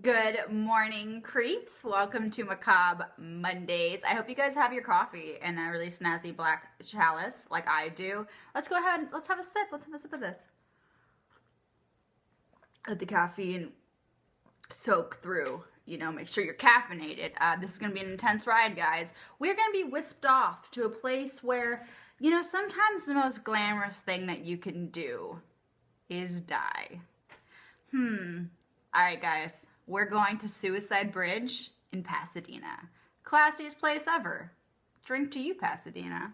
Good morning, creeps. Welcome to Macabre Mondays. I hope you guys have your coffee in a really snazzy black chalice like I do. Let's go ahead and let's have a sip. Let's have a sip of this. Let the caffeine soak through. Make sure you're caffeinated. This is going to be an intense ride, guys. We're going to be whisked off to a place where, sometimes the most glamorous thing that you can do is die. All right, guys. We're going to Suicide Bridge in Pasadena. Classiest place ever. Drink to you, Pasadena.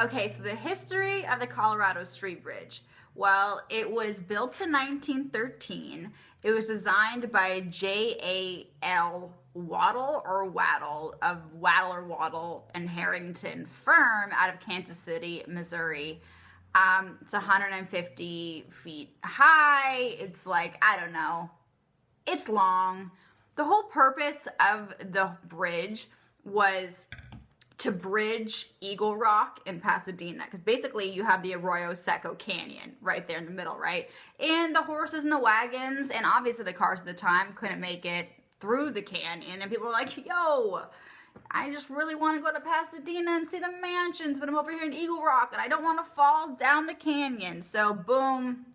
Okay, so the history of the Colorado Street Bridge. Well, it was built in 1913. It was designed by J.A.L. Waddle of Waddle and Harrington firm out of Kansas City, Missouri. It's 150 feet high. It's it's long. The whole purpose of the bridge was to bridge Eagle Rock in Pasadena, because basically you have the Arroyo Seco Canyon right there in the middle, right? And the horses and the wagons and obviously the cars at the time couldn't make it through the canyon, and people were like, yo, I just really want to go to Pasadena and see the mansions, but I'm over here in Eagle Rock and I don't want to fall down the canyon. So boom,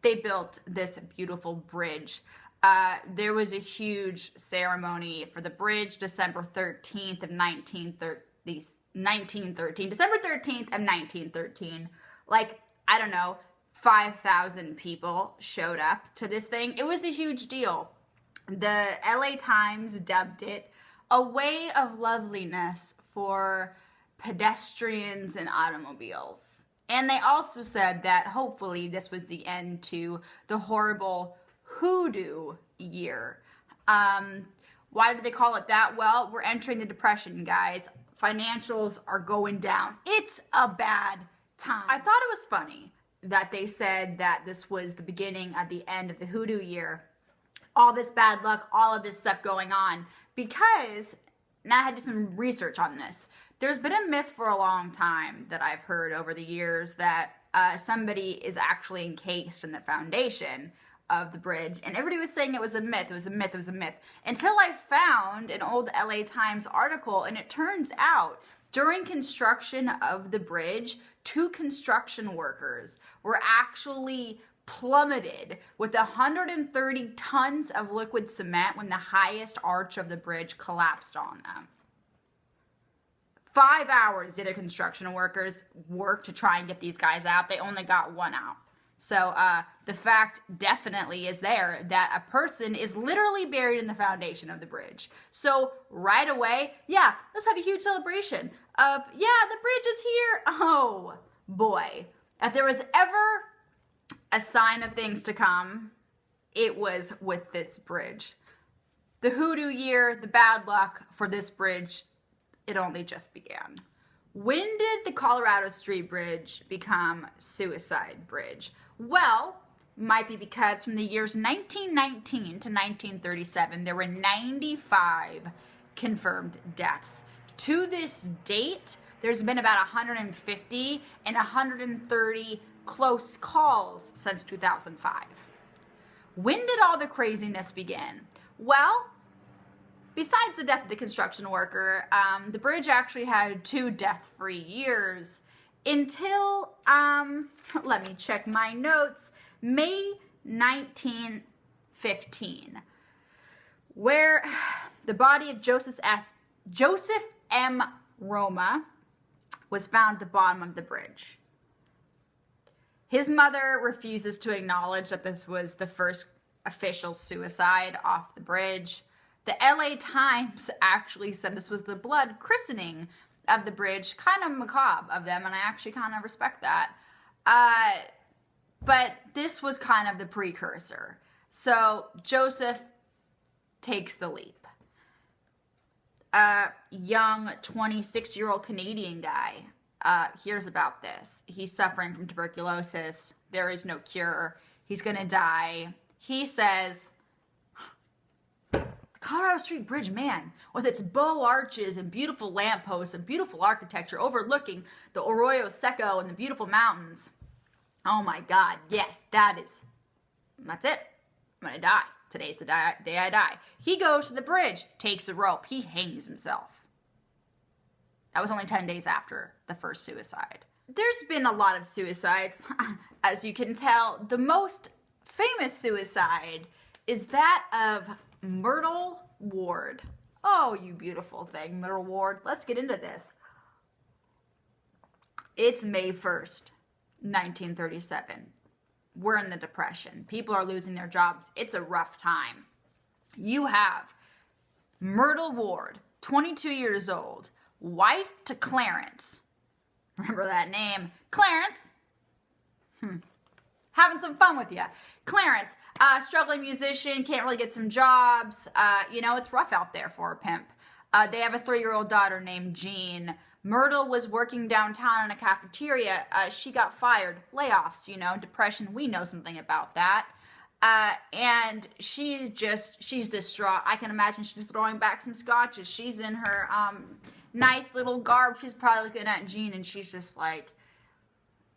they built this beautiful bridge. There was a huge ceremony for the bridge, December 13th of 1913. December 13th of 1913. 5,000 people showed up to this thing. It was a huge deal. The LA Times dubbed it a way of loveliness for pedestrians and automobiles. And they also said that hopefully this was the end to the horrible hoodoo year. Why did they call it that? Well, we're entering the Depression, guys. Financials are going down. It's a bad time. I thought it was funny that they said that this was the beginning of the end of the hoodoo year. All this bad luck, all of this stuff going on. Because, now I had to do some research on this. There's been a myth for a long time that I've heard over the years that somebody is actually encased in the foundation of the bridge. And everybody was saying it was a myth, it was a myth, it was a myth. Until I found an old LA Times article, and it turns out during construction of the bridge, 2 construction workers were actually plummeted with 130 tons of liquid cement when the highest arch of the bridge collapsed on them. 5 hours did the construction workers work to try and get these guys out. They only got 1 out. So the fact definitely is there that a person is literally buried in the foundation of the bridge. So right away, yeah, let's have a huge celebration of, yeah, the bridge is here. Oh boy. If there was ever a sign of things to come, it was with this bridge. The hoodoo year, the bad luck for this bridge, it only just began. When did the Colorado Street Bridge become Suicide Bridge? Well, might be because from the years 1919 to 1937, there were 95 confirmed deaths. To this date, there's been about 150 and 130 close calls since 2005. When did all the craziness begin? Well, besides the death of the construction worker, the bridge actually had 2 death-free years until, let me check my notes, May 1915, where the body of Joseph M. Roma was found at the bottom of the bridge. His mother refuses to acknowledge that this was the first official suicide off the bridge. The LA Times actually said this was the blood christening of the bridge. Kind of macabre of them, and I actually kind of respect that. But this was kind of the precursor. So Joseph takes the leap. A young 26-year-old Canadian guy hears about this. He's suffering from tuberculosis. There is no cure. He's gonna die. He says, Colorado Street Bridge, man, with its bow arches and beautiful lampposts and beautiful architecture overlooking the Arroyo Seco and the beautiful mountains, Oh my God, yes, that's it. I'm gonna die. Today's the day I die. He goes to the bridge, takes a rope, he hangs himself. That was only 10 days after the first suicide. There's been a lot of suicides. As you can tell, the most famous suicide is that of Myrtle Ward. Oh, you beautiful thing, Myrtle Ward. Let's get into this. It's May 1st, 1937. We're in the Depression. People are losing their jobs. It's a rough time. You have Myrtle Ward, 22 years old, wife to Clarence. Remember that name, Clarence. Having some fun with you. Clarence, struggling musician, can't really get some jobs. It's rough out there for a pimp. They have a 3-year-old daughter named Jean. Myrtle was working downtown in a cafeteria. She got fired. Layoffs, depression. We know something about that. And she's distraught. I can imagine she's throwing back some scotches. She's in her nice little garb. She's probably looking at Jean and she's just like,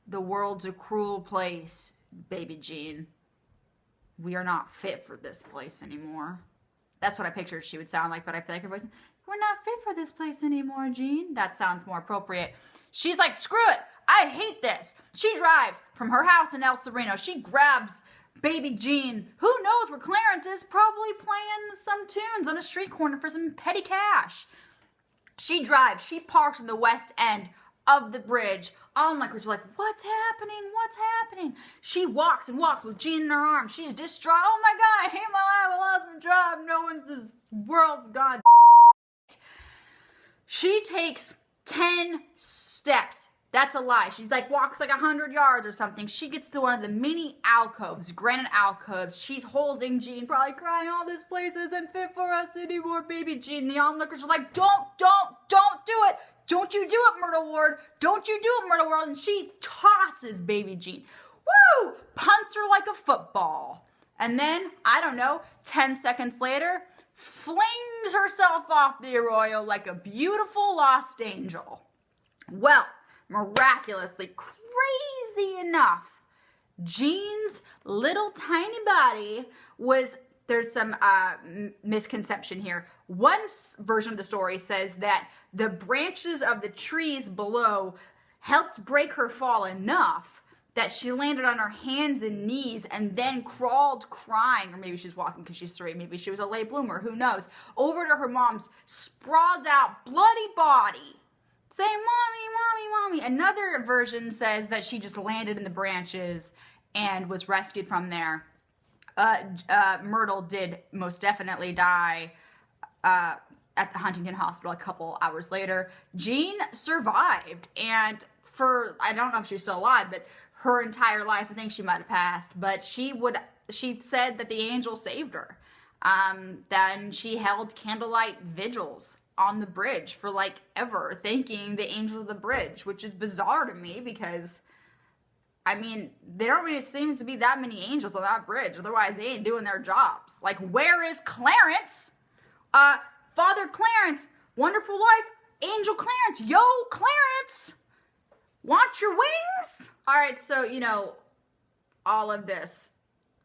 the world's a cruel place, baby Jean. We are not fit for this place anymore. That's what I pictured she would sound like, but I feel like her voice, we're not fit for this place anymore, Jean. That sounds more appropriate. She's like, screw it. I hate this. She drives from her house in El Sereno. She grabs baby Jean. Who knows where Clarence is? Probably playing some tunes on a street corner for some petty cash. She drives. She parks in the west end of the bridge. Onlookers are like, what's happening? What's happening? She walks and walks with Jean in her arms. She's distraught. Oh my God, I hate my life. I lost my job. No one's, this world's gone. She takes 10 steps. That's a lie. She's like, walks like 100 yards or something. She gets to one of the mini alcoves, granite alcoves. She's holding Jean, probably crying, oh, this place isn't fit for us anymore, baby Jean. The onlookers are like, don't do it. Don't you do it, Myrtle Ward. Don't you do it, Myrtle Ward. And she tosses baby Jean. Woo! Punts her like a football. And then, 10 seconds later, flings herself off the arroyo like a beautiful lost angel. Well, miraculously, crazy enough, Jean's little tiny body was, there's some misconception here. One version of the story says that the branches of the trees below helped break her fall enough that she landed on her hands and knees and then crawled crying, or maybe she's walking because she's 3, maybe she was a late bloomer, who knows, over to her mom's sprawled out bloody body, saying, mommy, mommy, mommy. Another version says that she just landed in the branches and was rescued from there. Myrtle did most definitely die at the Huntington Hospital a couple hours later. Jean survived, and I don't know if she's still alive, but her entire life, I think she might have passed, but she said that the angel saved her. Then she held candlelight vigils on the bridge for like ever, thanking the angel of the bridge, which is bizarre to me because, there don't really seem to be that many angels on that bridge. Otherwise, they ain't doing their jobs. Like, where is Clarence? Father Clarence, wonderful life, Angel Clarence. Yo, Clarence! Want your wings? All right, so, all of this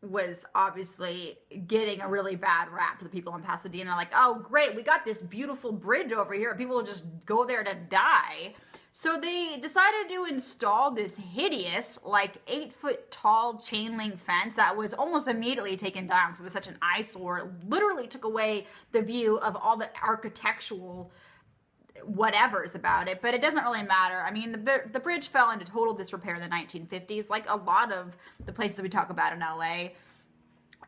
was obviously getting a really bad rap for the people in Pasadena. Like, oh, great, we got this beautiful bridge over here. People will just go there to die. So they decided to install this hideous, 8-foot tall chain link fence that was almost immediately taken down because it was such an eyesore. It literally took away the view of all the architectural whatever's about it, but it doesn't really matter. The bridge fell into total disrepair in the 1950s, like a lot of the places we talk about in LA.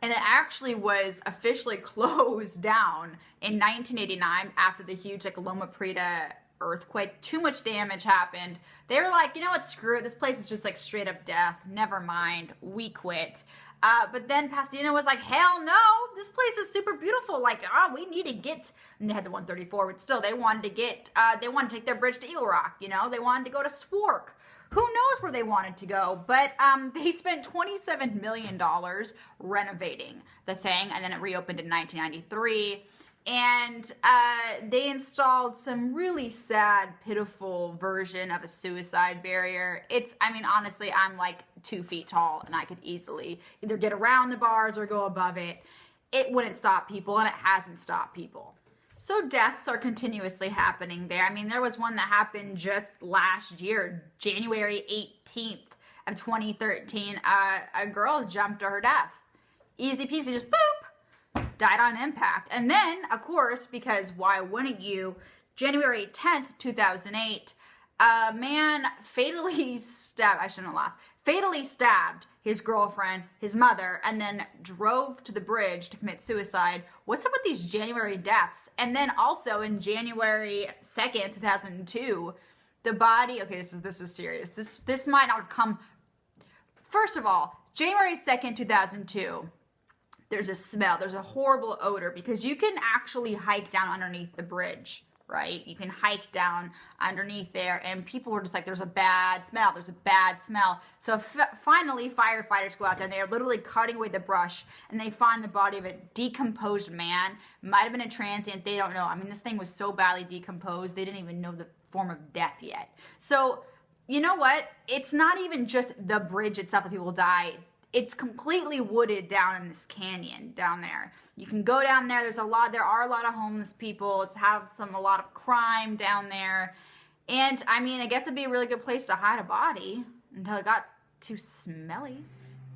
And it actually was officially closed down in 1989 after the huge Loma Prieta earthquake. Too much damage happened. They were like, you know what, screw it. This place is just straight up death. Never mind. We quit. But then Pasadena was like, hell no, this place is super beautiful. We need to get, and they had the 134, but still they wanted to take their bridge to Eagle Rock, they wanted to go to Swark. Who knows where they wanted to go, but they spent $27 million renovating the thing, and then it reopened in 1993. And they installed some really sad, pitiful version of a suicide barrier. I mean, honestly, I'm like 2 feet tall and I could easily either get around the bars or go above it. It wouldn't stop people, and it hasn't stopped people. So deaths are continuously happening there. I mean, there was one that happened just last year, January 18th of 2013. A girl jumped to her death. Easy peasy, just boop, died on impact. And then, of course, because why wouldn't you, January 10th, 2008, a man fatally stabbed his girlfriend, his mother, and then drove to the bridge to commit suicide. What's up with these January deaths? And then also in January 2nd, 2002, the body, okay, this is serious. This might not have come, first of all, January 2nd, 2002, there's a smell, there's a horrible odor, because you can actually hike down underneath the bridge, right? You can hike down underneath there, and people were just like, there's a bad smell, there's a bad smell. So finally, firefighters go out there, and they're literally cutting away the brush, and they find the body of a decomposed man. Might have been a transient, they don't know. I mean, this thing was so badly decomposed, they didn't even know the form of death yet. So, you know what? It's not even just the bridge itself that people die. It's completely wooded down in this canyon down there. You can go down there. There are a lot of homeless people. It's a lot of crime down there. And I mean, I guess it'd be a really good place to hide a body until it got too smelly.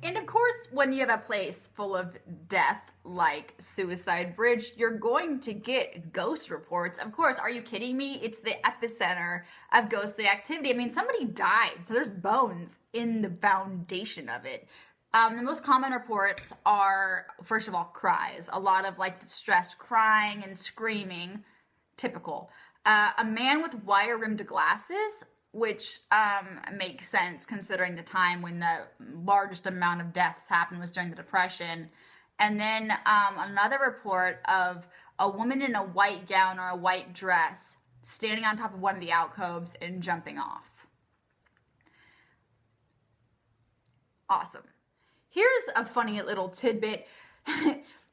And of course, when you have a place full of death like Suicide Bridge, you're going to get ghost reports. Of course, are you kidding me? It's the epicenter of ghostly activity. I mean, somebody died, so there's bones in the foundation of it. The most common reports are, first of all, cries. A lot of like distressed crying and screaming, typical. A man with wire-rimmed glasses, which makes sense considering the time when the largest amount of deaths happened was during the Depression. And then another report of a woman in a white gown or a white dress standing on top of one of the alcoves and jumping off. Awesome. Here's a funny little tidbit.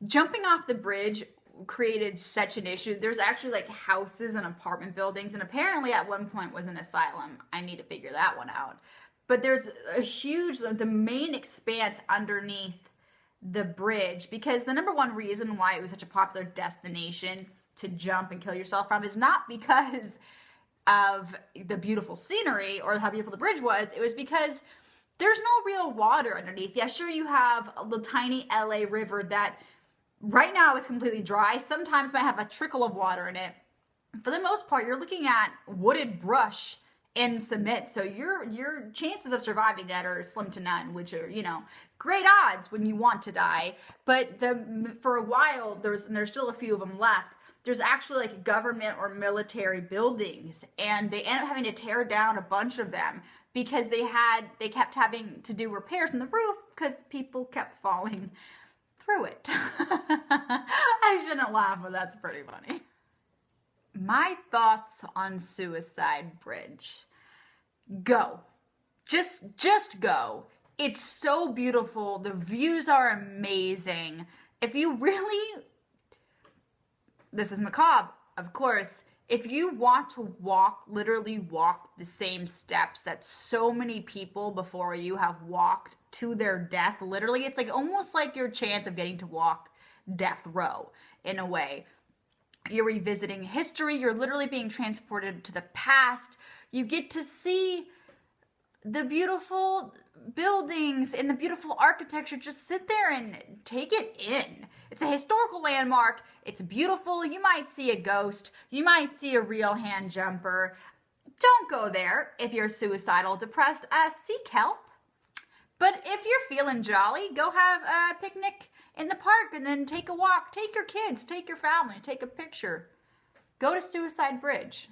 Jumping off the bridge created such an issue. There's actually like houses and apartment buildings, and apparently at one point was an asylum. I need to figure that one out. But there's the main expanse underneath the bridge, because the number one reason why it was such a popular destination to jump and kill yourself from is not because of the beautiful scenery or how beautiful the bridge was. It was because there's no real water underneath. Yeah, sure, you have the tiny LA River that right now it's completely dry. Sometimes might have a trickle of water in it. For the most part, you're looking at wooded brush and cement. So your chances of surviving that are slim to none, which are, great odds when you want to die. But for a while, there's still a few of them left. There's actually like government or military buildings, and they end up having to tear down a bunch of them because they kept having to do repairs on the roof because people kept falling through it. I shouldn't laugh, but that's pretty funny. My thoughts on Suicide Bridge. Go. Just go. It's so beautiful. The views are amazing. If you really... This is macabre, of course. If you want to literally walk the same steps that so many people before you have walked to their death, literally, it's like almost like your chance of getting to walk death row in a way. You're revisiting history. You're literally being transported to the past. You get to see the beautiful buildings and the beautiful architecture. Just sit there and take it in. It's a historical landmark. It's beautiful. You might see a ghost. You might see a real hand jumper. Don't go there if you're suicidal, depressed. Seek help. But if you're feeling jolly, go have a picnic in the park and then take a walk. Take your kids, take your family, take a picture. Go to Suicide Bridge.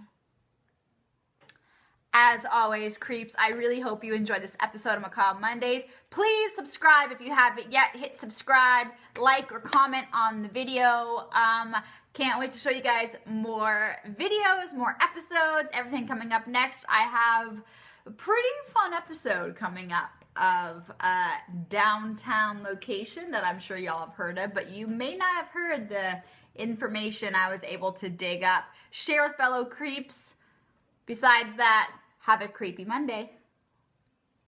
As always, creeps, I really hope you enjoyed this episode of Macabre Mondays. Please subscribe if you haven't yet. Hit subscribe, like, or comment on the video. Can't wait to show you guys more videos, more episodes, everything coming up next. I have a pretty fun episode coming up of a downtown location that I'm sure y'all have heard of, but you may not have heard the information I was able to dig up, share with fellow creeps. Besides that, have a creepy Monday.